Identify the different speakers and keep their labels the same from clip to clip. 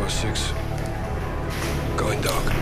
Speaker 1: 6. Going dark.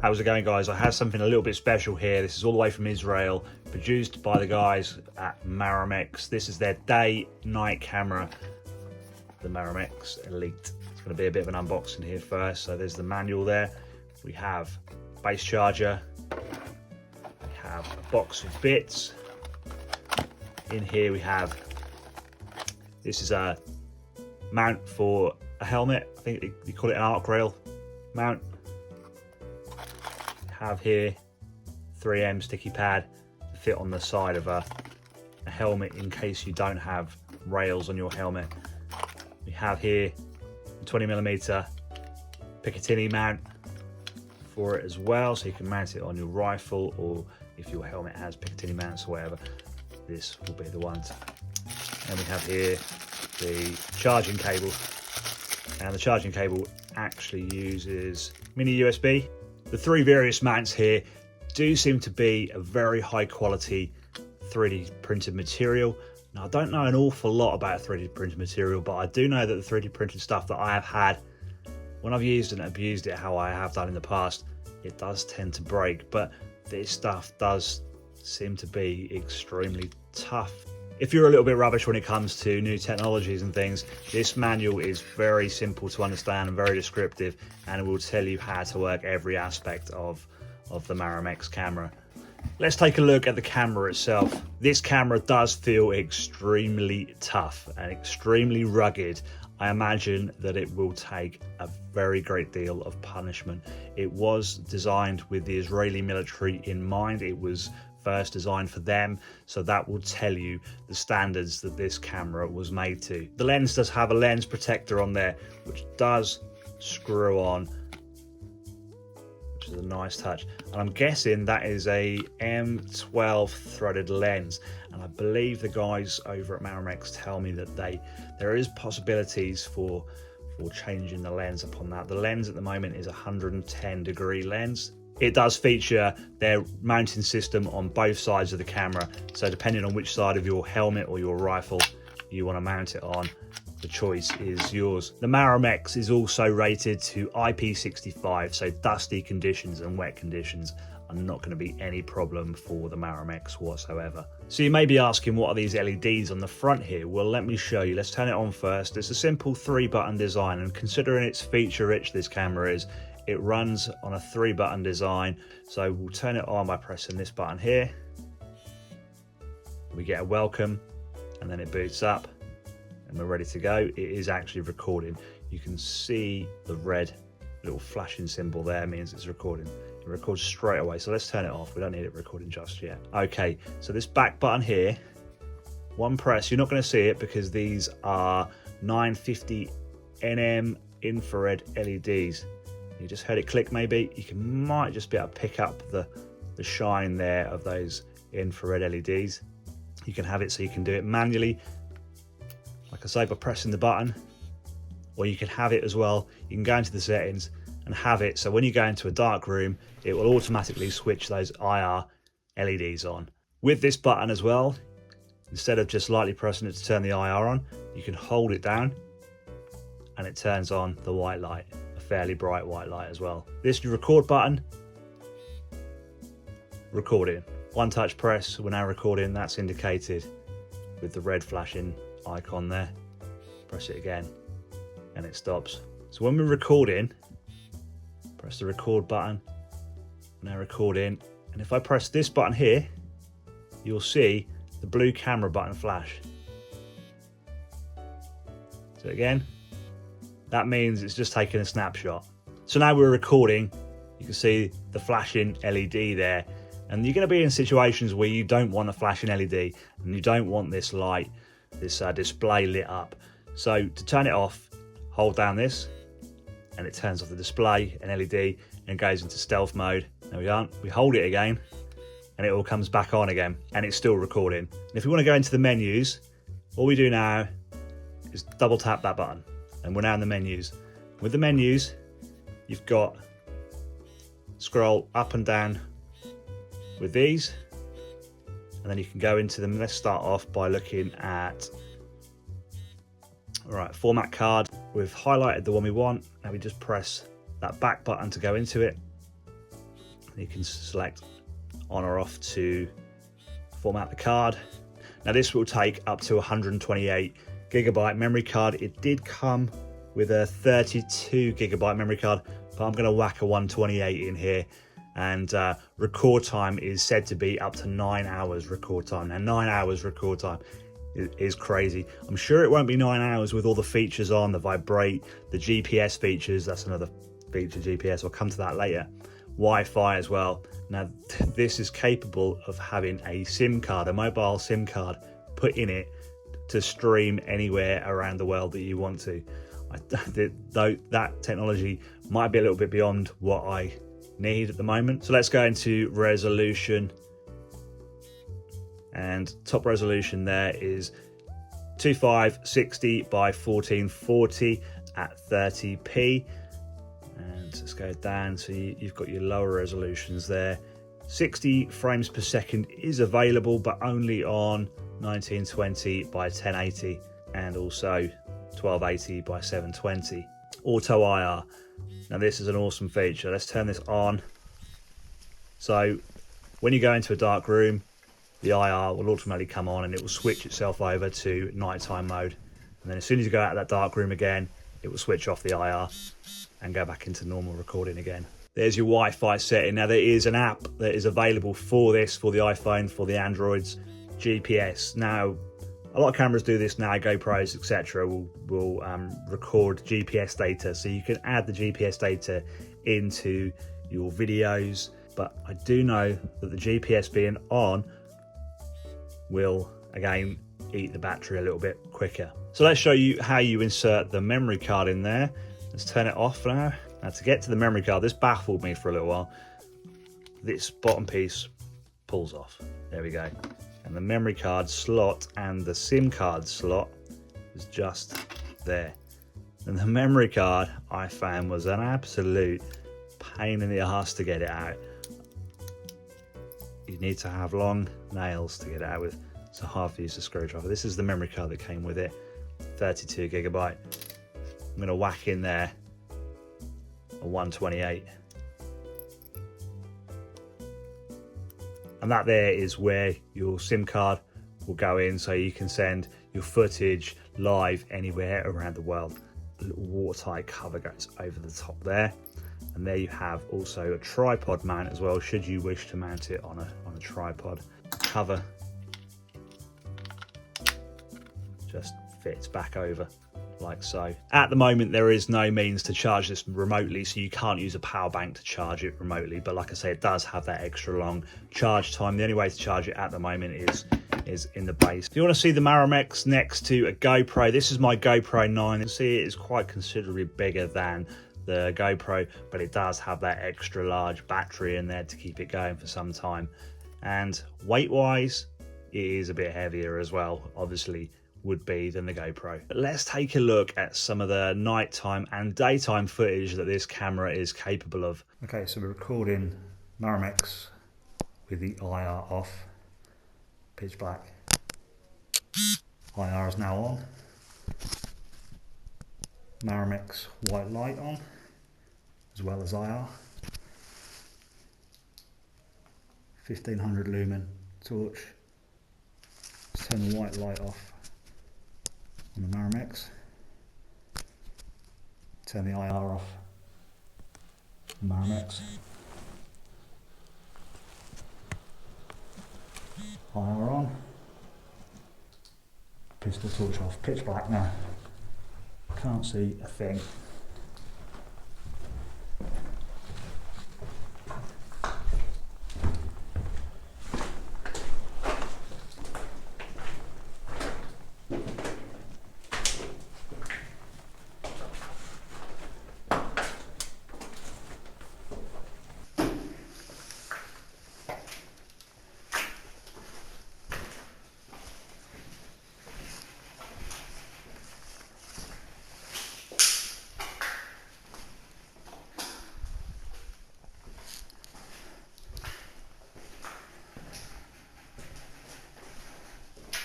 Speaker 2: How's it going, guys? I have something a little bit special here. This is all the way from Israel, produced by the guys at Marom-X. This is their day-night camera, the Marom-X Elite. It's going to be a bit of an unboxing here first. So there's the manual there. We have base charger. We have a box of bits. In here we have, this is a mount for a helmet. I think you call it an arc rail mount. Have here 3M sticky pad to fit on the side of a helmet in case you don't have rails on your helmet. We have here a 20mm Picatinny mount for it as well, so you can mount it on your rifle, or if your helmet has Picatinny mounts or whatever, this will be the ones. And we have here the charging cable, and the charging cable actually uses mini USB. The three various mounts here do seem to be a very high quality 3D printed material. Now, I don't know an awful lot about 3D printed material, but I do know that the 3D printed stuff that I have had, when I've used and abused it how I have done in the past, it does tend to break, but this stuff does seem to be extremely tough. If you're a little bit rubbish when it comes to new technologies and things, this manual is very simple to understand and very descriptive, and it will tell you how to work every aspect of the Marom-X camera. Let's take a look at the camera itself. This camera does feel extremely tough and extremely rugged. I imagine that it will take a very great deal of punishment. It was designed with the Israeli military in mind. It was first designed for them, so that will tell you the standards that this camera was made to. The lens does have a lens protector on there, which does screw on, which is a nice touch, and I'm guessing that is a M12 threaded lens, and I believe the guys over at Marom-X tell me that there is possibilities for changing the lens upon that. The lens at the moment is a 110-degree lens. It does feature their mounting system on both sides of the camera, so depending on which side of your helmet or your rifle you want to mount it on, the choice is yours. The Marom-X is also rated to IP65, so dusty conditions and wet conditions are not going to be any problem for the Marom-X whatsoever. So you may be asking, what are these LEDs on the front here? Well, let me show you. Let's turn it on first. It's a simple 3-button design, and considering it's feature rich this camera is, it runs on a 3-button design. So we'll turn it on by pressing this button here. We get a welcome, and then it boots up and we're ready to go. It is actually recording. You can see the red little flashing symbol there means it's recording. It records straight away. So let's turn it off. We don't need it recording just yet. Okay, so this back button here, one press, you're not going to see it because these are 950 nm infrared LEDs. You just heard it click maybe. Might just be able to pick up the shine there of those infrared LEDs. You can have it so you can do it manually, like I say, by pressing the button, or you can have it as well. You can go into the settings and have it so when you go into a dark room, it will automatically switch those IR LEDs on. With this button as well, instead of just lightly pressing it to turn the IR on, you can hold it down and it turns on the white light. Fairly bright white light as well. This record button, recording. One touch press, we're now recording. That's indicated with the red flashing icon there. Press it again and it stops. So when we're recording, press the record button, we're now recording, and if I press this button here, you'll see the blue camera button flash. So again, that means it's just taking a snapshot. So now we're recording, you can see the flashing LED there, and you're going to be in situations where you don't want a flashing LED and you don't want this light, this display lit up. So to turn it off, hold down this and it turns off the display and LED and goes into stealth mode. There we are. We hold it again and it all comes back on again and it's still recording. And if we want to go into the menus, all we do now is double tap that button. And we're now in the menus. With the menus, you've got scroll up and down with these, and then you can go into them. Let's start off by looking at All right, format card. We've highlighted the one we want. Now we just press that back button to go into it. You can select on or off to format the card. Now this will take up to 128 gigabyte memory card. It did come with a 32 gigabyte memory card, but I'm going to whack a 128 in here. And record time is said to be up to 9 hours record time. Now 9 hours record time is crazy. I'm sure it won't be 9 hours with all the features on, the vibrate, the GPS features. That's another feature, GPS. I'll come to that later. Wi-Fi as well. Now this is capable of having a SIM card, a mobile SIM card put in it to stream anywhere around the world that you want to. Though that technology might be a little bit beyond what I need at the moment. So let's go into resolution, and top resolution there is 2560 by 1440 at 30p. And let's go down, so you've got your lower resolutions there. 60 frames per second is available, but only on 1920 by 1080 and also 1280 by 720. Auto IR. Now this is an awesome feature. Let's turn this on. So when you go into a dark room, the IR will automatically come on and it will switch itself over to nighttime mode. And then as soon as you go out of that dark room again, it will switch off the IR and go back into normal recording again. There's your Wi-Fi setting. Now there is an app that is available for this, for the iPhone, for the Androids, GPS. Now a lot of cameras do this now, GoPros, etc. will record GPS data, so you can add the GPS data into your videos. But I do know that the GPS being on will, again, eat the battery a little bit quicker. So let's show you how you insert the memory card in there. Let's turn it off now. Now to get to the memory card, this baffled me for a little while. This bottom piece pulls off. There we go. And the memory card slot and the SIM card slot is just there. And the memory card, I found, was an absolute pain in the arse to get it out. You need to have long nails to get it out with. It's hard to use a screwdriver. This is the memory card that came with it, 32 gigabyte. I'm going to whack in there a 128. And that there is where your SIM card will go in, so you can send your footage live anywhere around the world. A little watertight cover goes over the top there. And there you have also a tripod mount as well, should you wish to mount it on a tripod. Cover just fits back over like so. At the moment there is no means to charge this remotely, so you can't use a power bank to charge it remotely, but like I say, it does have that extra long charge time. The only way to charge it at the moment is in the base. If you want to see the Marom-X next to a GoPro, this is my GoPro 9. You'll see it is quite considerably bigger than the GoPro, but it does have that extra large battery in there to keep it going for some time. And weight wise, it is a bit heavier as well, obviously would be, than the GoPro. But let's take a look at some of the nighttime and daytime footage that this camera is capable of. Okay, so we're recording Marom-X with the IR off, pitch black. IR is now on. Marom-X white light on, as well as IR. 1500 lumen torch. Let's turn the white light off on the Marom-X. Turn the IR off on Marom-X. IR on. Pistol torch off. Pitch black now. Can't see a thing.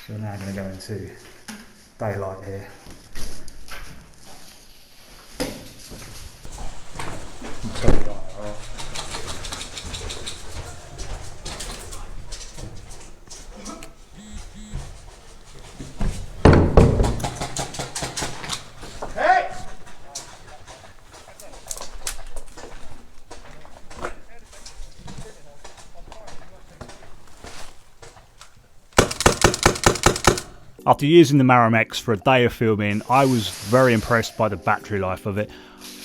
Speaker 2: So we're now going to go into daylight here. After using the Marom-X for a day of filming, I was very impressed by the battery life of it.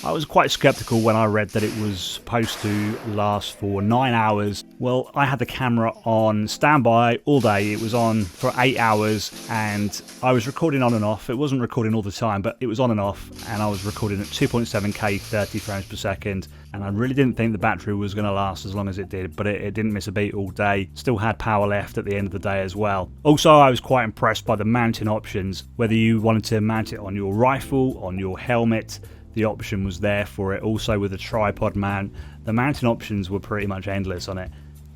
Speaker 2: I was quite skeptical when I read that it was supposed to last for 9 hours. Well, I had the camera on standby all day. It was on for 8 hours and I was recording on and off. It wasn't recording all the time, but it was on and off, and I was recording at 2.7K 30 frames per second, and I really didn't think the battery was going to last as long as it did, but it didn't miss a beat all day. Still had power left at the end of the day as well. Also, I was quite impressed by the mounting options. Whether you wanted to mount it on your rifle, on your helmet, the option was there for it. Also with a tripod mount, the mounting options were pretty much endless on it.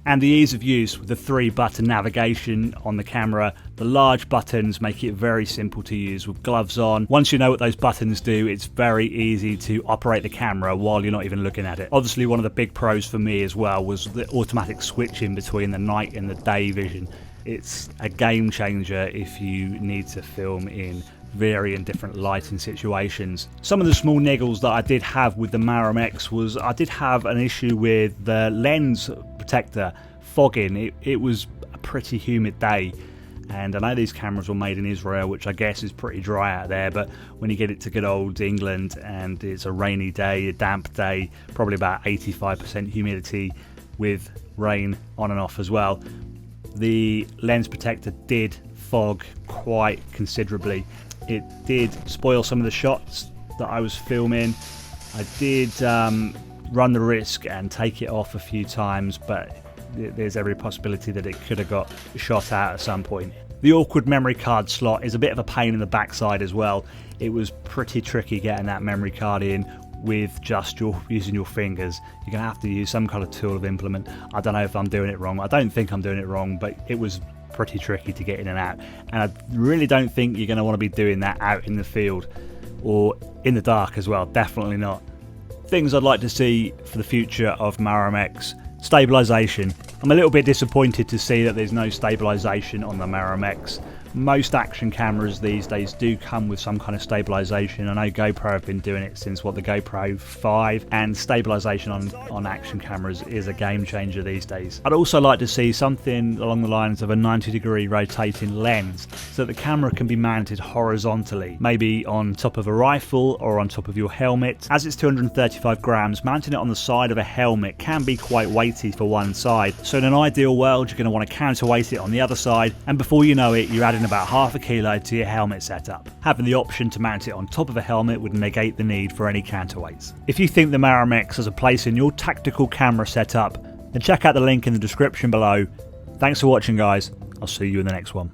Speaker 2: And the ease of use with the 3-button navigation on the camera. The large buttons make it very simple to use with gloves on. Once you know what those buttons do, it's very easy to operate the camera while you're not even looking at it. Obviously, one of the big pros for me as well was the automatic switching between the night and the day vision. It's a game changer if you need to film in varying different lighting situations. Some of the small niggles that I did have with the Marom-X was I did have an issue with the lens protector fogging. It was a pretty humid day, and I know these cameras were made in Israel, which I guess is pretty dry out there, but when you get it to good old England and it's a rainy day, a damp day, probably about 85% humidity with rain on and off as well, the lens protector did fog quite considerably. It did spoil some of the shots that I was filming. I did run the risk and take it off a few times, but there's every possibility that it could have got shot out at some point. The awkward memory card slot is a bit of a pain in the backside as well. It was pretty tricky getting that memory card in with just using your fingers. You're going to have to use some kind of tool of implement. I don't know if I'm doing it wrong. I don't think I'm doing it wrong, but it was pretty tricky to get in and out, and I really don't think you're going to want to be doing that out in the field or in the dark as well. Definitely not. Things I'd like to see for the future of Marom-X: stabilization. I'm a little bit disappointed to see that there's no stabilization on the Marom-X. Most action cameras these days do come with some kind of stabilization. I know GoPro have been doing it since the GoPro 5, and stabilization on action cameras is a game changer these days. I'd also like to see something along the lines of a 90-degree rotating lens so that the camera can be mounted horizontally, maybe on top of a rifle or on top of your helmet. As it's 235 grams, mounting it on the side of a helmet can be quite weighty for one side, so in an ideal world you're going to want to counterweight it on the other side, and before you know it, you're adding about half a kilo to your helmet setup. Having the option to mount it on top of a helmet would negate the need for any counterweights. If you think the Marom-X has a place in your tactical camera setup, then check out the link in the description below. Thanks for watching, guys. I'll see you in the next one.